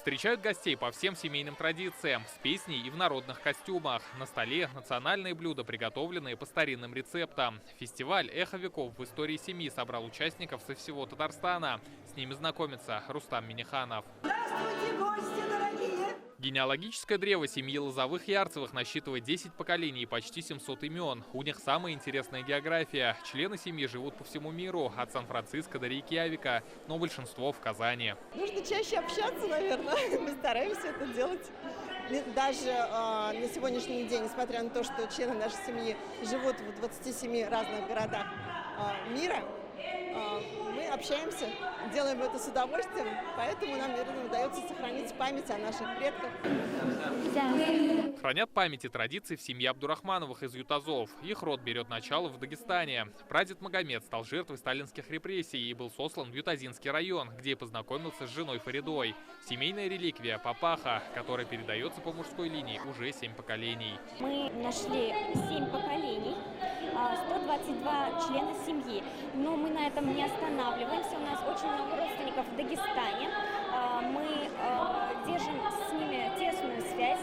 Встречают гостей по всем семейным традициям, с песней и в народных костюмах. На столе национальные блюда, приготовленные по старинным рецептам. Фестиваль «Эхо веков» в истории семьи собрал участников со всего Татарстана. С ними знакомится Рустам Минниханов. Здравствуйте, гости дорогие! Генеалогическое древо семьи Лозовых-Ярцевых насчитывает 10 поколений и почти 700 имен. У них самая интересная география. Члены семьи живут по всему миру, от Сан-Франциско до Рейкьявика, но большинство в Казани. Нужно чаще общаться, наверное. Мы стараемся это делать. Даже на сегодняшний день, несмотря на то, что члены нашей семьи живут в 27 разных городах мира, мы общаемся, делаем это с удовольствием, поэтому нам, наверное, удается сохранить память о наших предках. Хранят память и традиции в семье Абдурахмановых из Ютазов. Их род берет начало в Дагестане. Прадед Магомед стал жертвой сталинских репрессий и был сослан в Ютазинский район, где и познакомился с женой Фаридой. Семейная реликвия – папаха, которая передается по мужской линии уже 7 поколений. Мы нашли 7 поколений, 122 члена семьи. Но мы на этом не останавливаемся. У нас очень много родственников в Дагестане. Мы держим с ними тесную связь.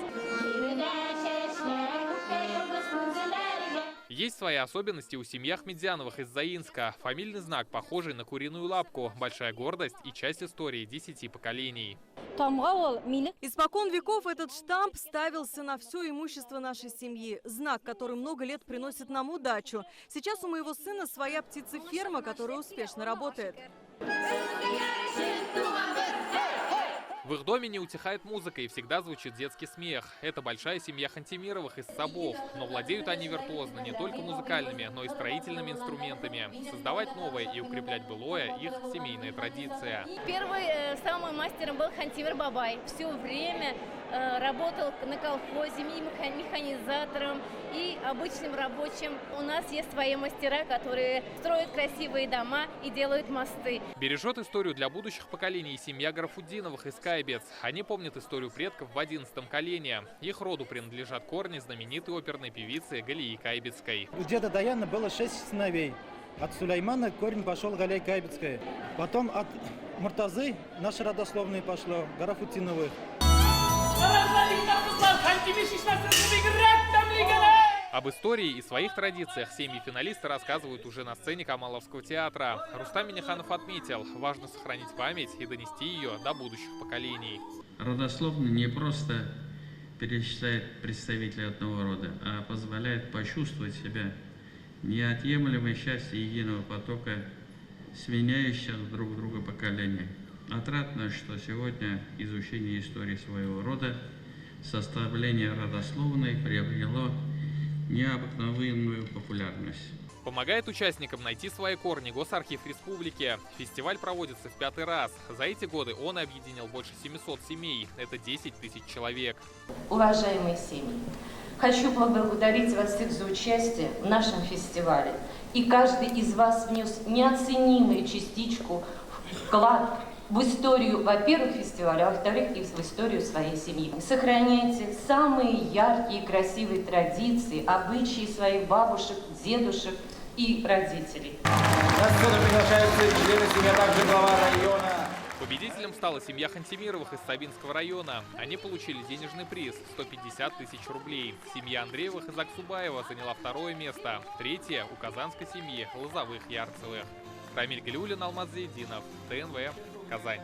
Есть свои особенности у семьи Ахмедзяновых из Заинска. Фамильный знак, похожий на куриную лапку, большая гордость и часть истории 10 поколений. Испокон веков этот штамп ставился на все имущество нашей семьи. Знак, который много лет приносит нам удачу. Сейчас у моего сына своя птицеферма, которая успешно работает. В их доме не утихает музыка и всегда звучит детский смех. Это большая семья Хантимировых из Сабов. Но владеют они виртуозно не только музыкальными, но и строительными инструментами. Создавать новое и укреплять былое – их семейная традиция. Первый самым мастером был Хантимир Бабай. Все время работал на колхозе, механизатором и обычным рабочим. У нас есть свои мастера, которые строят красивые дома и делают мосты. Бережет историю для будущих поколений семья Гарафутдиновых из Кайбец. Они помнят историю предков в 11-м колене. Их роду принадлежат корни знаменитой оперной певицы Галии Кайбецкой. У деда Даяна было 6 сыновей. От Сулеймана корень пошел Галия Кайбецкая. Потом от Муртазы наши родословные пошло, Гарафутдиновых. Об истории и своих традициях семьи-финалисты рассказывают уже на сцене Камаловского театра. Рустам Минниханов отметил, важно сохранить память и донести ее до будущих поколений. Родословно не просто перечисляет представителей одного рода, а позволяет почувствовать себя неотъемлемой частью единого потока, сменяющих друг друга поколения. Отрадно, что сегодня изучение истории своего рода, составление родословной приобрело необыкновенную популярность. Помогает участникам найти свои корни Госархив Республики. Фестиваль проводится в 5-й раз. За эти годы он объединил больше 700 семей. Это 10 тысяч человек. Уважаемые семьи, хочу поблагодарить вас всех за участие в нашем фестивале. И каждый из вас внес неоценимую частичку, вклад в историю, во-первых, фестиваля, а во-вторых, и в историю своей семьи. Сохраняйте самые яркие и красивые традиции, обычаи своих бабушек, дедушек и родителей. На сцену приглашаются члены семьи, а также глава района. Победителем стала семья Хантимировых из Сабинского района. Они получили денежный приз – 150 тысяч рублей. Семья Андреевых из Аксубаева заняла 2-е место. 3-е у казанской семьи Лозовых-Ярцевых. Рамиль Галиуллин, Алмаз Зейдинов, ТНВ, Казань.